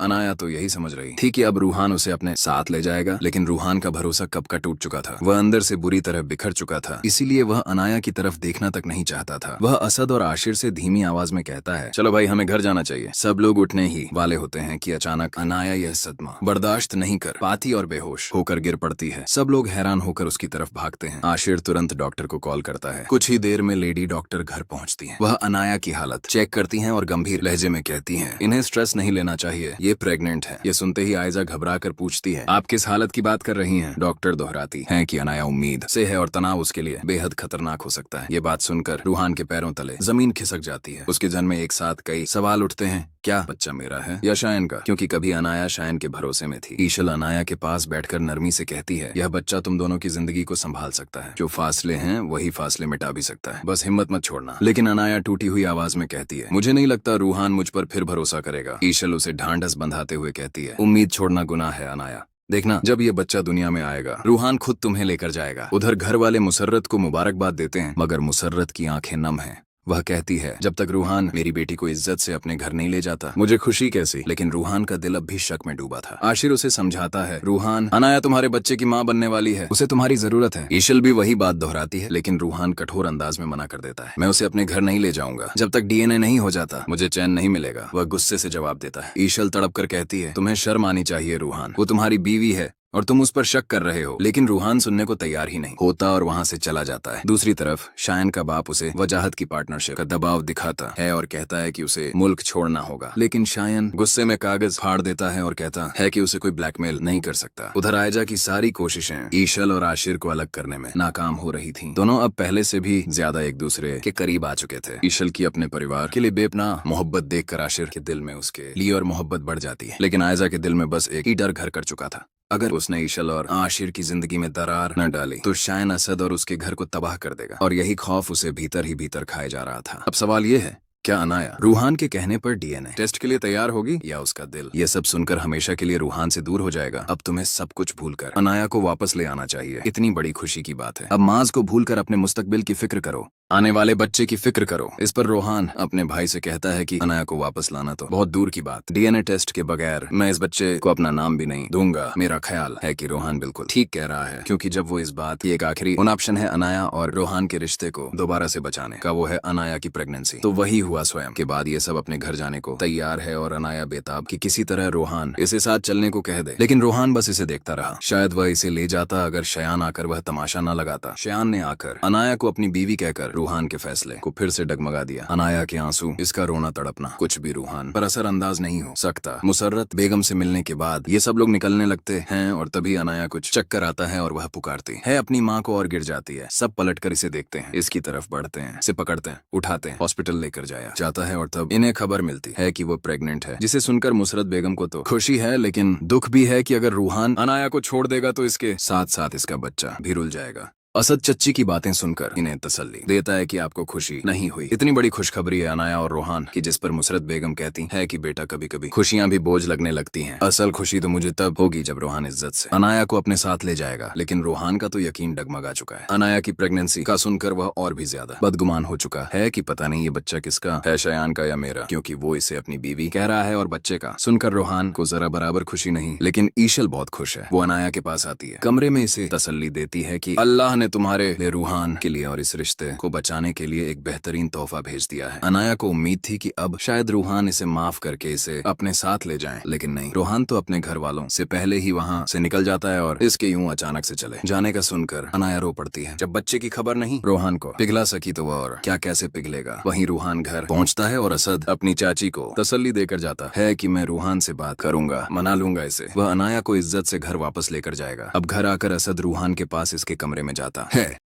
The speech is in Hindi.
अनाया तो यही समझ रही थी कि अब रूहान उसे अपने साथ ले जाएगा, लेकिन रूहान का भरोसा कब का टूट चुका था। वह अंदर से बुरी तरह बिखर चुका था, इसीलिए वह अनाया की तरफ देखना तक नहीं चाहता था। वह असद और आशिर से धीमी आवाज में कहता है, चलो भाई हमें घर जाना चाहिए। सब लोग उठने ही वाले होते हैं कि अचानक अनाया यह सदमा बर्दाश्त नहीं कर पाती और बेहोश होकर गिर पड़ती है। सब लोग हैरान होकर उसकी तरफ भागते हैं। आशिर तुरंत डॉक्टर को कॉल करता है। कुछ ही देर में लेडी डॉक्टर घर पहुंचती है। वह अनाया की हालत चेक करती हैं और गंभीर लहजे में कहती हैं, इन्हें स्ट्रेस नहीं लेना चाहिए, ये प्रेग्नेंट है। ये सुनते ही आयजा घबरा कर पूछती है, आप किस हालत की बात कर रही हैं? डॉक्टर दोहराती है कि अनाया उम्मीद से है और तनाव उसके लिए बेहद खतरनाक हो सकता है। ये बात सुनकर रूहान के पैरों तले जमीन खिसक जाती है। उसके जन में एक साथ कई सवाल उठते हैं, क्या बच्चा मेरा है या शायन का? क्योंकि कभी अनाया शायन के भरोसे में थी। ईशल अनाया के पास बैठकर नरमी से कहती है, यह बच्चा तुम दोनों की जिंदगी को संभाल सकता है। जो फासले हैं वही फासले मिटा भी सकता है, बस हिम्मत मत छोड़ना। लेकिन अनाया टूटी हुई आवाज में कहती है, मुझे नहीं लगता रूहान मुझ पर फिर भरोसा करेगा। ईशल उसे ढांढस बंधाते हुए कहती है, उम्मीद छोड़ना गुनाह है अनाया। देखना, जब ये बच्चा दुनिया में आएगा रूहान खुद तुम्हें लेकर जाएगा। उधर घर वाले मुसर्रत को मुबारकबाद देते हैं, मगर मुसर्रत की आंखें नम हैं। वह कहती है, जब तक रूहान मेरी बेटी को इज्जत से अपने घर नहीं ले जाता मुझे खुशी कैसी? लेकिन रूहान का दिल अब भी शक में डूबा था। आशिर उसे समझाता है, रूहान, अनाया तुम्हारे बच्चे की माँ बनने वाली है, उसे तुम्हारी जरूरत है। ईशल भी वही बात दोहराती है, लेकिन रूहान कठोर अंदाज में मना कर देता है, मैं उसे अपने घर नहीं ले जाऊंगा। जब तक डीएनए नहीं हो जाता मुझे चैन नहीं मिलेगा। वह गुस्से से जवाब देता है। ईशल तड़प कर कहती है, तुम्हें शर्म आनी चाहिए रूहान, वो तुम्हारी बीवी है और तुम उस पर शक कर रहे हो। लेकिन रूहान सुनने को तैयार ही नहीं होता और वहां से चला जाता है। दूसरी तरफ शायन का बाप उसे वजाहत की पार्टनरशिप का दबाव दिखाता है और कहता है कि उसे मुल्क छोड़ना होगा। लेकिन शायन गुस्से में कागज फाड़ देता है और कहता है कि उसे कोई ब्लैकमेल नहीं कर सकता। उधर आयजा की सारी कोशिशें ईशल और आशिर को अलग करने में नाकाम हो रही थी। दोनों अब पहले से भी ज्यादा एक दूसरे के करीब आ चुके थे। ईशल की अपने परिवार के लिए बेपनाह मोहब्बत देखकर आशिर के दिल में उसके लिए और मोहब्बत बढ़ जाती है। लेकिन आयजा के दिल में बस एक ही डर घर कर चुका था, अगर उसने ईशल और आशिर की जिंदगी में दरार न डाली तो शायन असद और उसके घर को तबाह कर देगा। और यही खौफ उसे भीतर ही भीतर खाए जा रहा था। अब सवाल ये है, क्या अनाया रूहान के कहने पर डीएनए टेस्ट के लिए तैयार होगी या उसका दिल ये सब सुनकर हमेशा के लिए रूहान से दूर हो जाएगा? अब तुम्हें सब कुछ भूलकर अनाया को वापस ले आना चाहिए। इतनी बड़ी खुशी की बात है। अब माज को भूलकर अपने मुस्तकबिल की फिक्र करो, आने वाले बच्चे की फिक्र करो। इस पर रोहान अपने भाई से कहता है कि अनाया को वापस लाना तो बहुत दूर की बात, डीएनए टेस्ट के बगैर मैं इस बच्चे को अपना नाम भी नहीं दूंगा। मेरा ख्याल है कि रोहान बिल्कुल ठीक कह रहा है, क्योंकि जब वो इस बात की एक आखिरी ऑप्शन है अनाया और रोहान के रिश्ते को दोबारा से बचाने का, वो है अनाया की प्रेगनेंसी। तो वही हुआ स्वयं। के बाद ये सब अपने घर जाने को तैयार है और अनाया बेताब कि किसी तरह रोहान इसे साथ चलने को कह दे। लेकिन रोहान बस इसे देखता रहा। शायद वह इसे ले जाता अगर शयान आकर वह तमाशा न लगाता। शयान ने आकर अनाया को अपनी बीवी कहकर रूहान के फैसले को फिर से डगमगा दिया। अनाया के आंसू, इसका रोना तड़पना कुछ भी रूहान पर असर अंदाज नहीं हो सकता। मुसर्रत बेगम से मिलने के बाद ये सब लोग निकलने लगते हैं और तभी अनाया कुछ चक्कर आता है और वह पुकारती है अपनी माँ को और गिर जाती है। सब पलटकर इसे देखते हैं, इसकी तरफ बढ़ते हैं, इसे पकड़ते हैं, उठाते हैं, हॉस्पिटल लेकर जाया जाता है और तब इन्हें खबर मिलती है कि वो प्रेग्नेंट है। जिसे सुनकर मुसरत बेगम को तो खुशी है, लेकिन दुख भी है कि अगर रूहान अनाया को छोड़ देगा तो इसके साथ साथ इसका बच्चा भी रुल जाएगा। असद चच्ची की बातें सुनकर इन्हें तसल्ली देता है कि आपको खुशी नहीं हुई। इतनी बड़ी खुशखबरी है अनाया और रोहान की, जिस पर मुसरत बेगम कहती है कि बेटा कभी कभी खुशियां भी बोझ लगने लगती हैं। असल खुशी तो मुझे तब होगी जब रोहान इज्जत से अनाया को अपने साथ ले जाएगा। लेकिन रोहान का तो यकीन डगमगा चुका है। अनाया की प्रेगनेंसी का सुनकर वह और भी ज्यादा बदगुमान हो चुका है कि पता नहीं ये बच्चा किसका है, शयान का या मेरा, क्योंकि वो इसे अपनी बीवी कह रहा है। और बच्चे का सुनकर रोहान को जरा बराबर खुशी नहीं। लेकिन ईशल बहुत खुश है। वो अनाया के पास आती है, कमरे में इसे तसल्ली देती है कि अल्लाह ने तुम्हारे लिए रूहान के लिए और इस रिश्ते को बचाने के लिए एक बेहतरीन तोहफा भेज दिया है। अनाया को उम्मीद थी कि अब शायद रूहान इसे माफ करके इसे अपने साथ ले जाए, लेकिन नहीं। रूहान तो अपने घर वालों से पहले ही वहाँ से निकल जाता है और इसके यूं अचानक से चले जाने का सुनकर अनाया रो पड़ती है। जब बच्चे की खबर नहीं रूहान को पिघला सकी तो वह और क्या कैसे पिघलेगा। वहीं रूहान घर पहुँचता है और असद अपनी चाची को तसल्ली देकर जाता है कि मैं रूहान से बात करूंगा, मना लूंगा इसे। वह अनाया को इज्जत से घर वापस लेकर जाएगा। अब घर आकर असद रूहान के पास इसके कमरे में जाता है।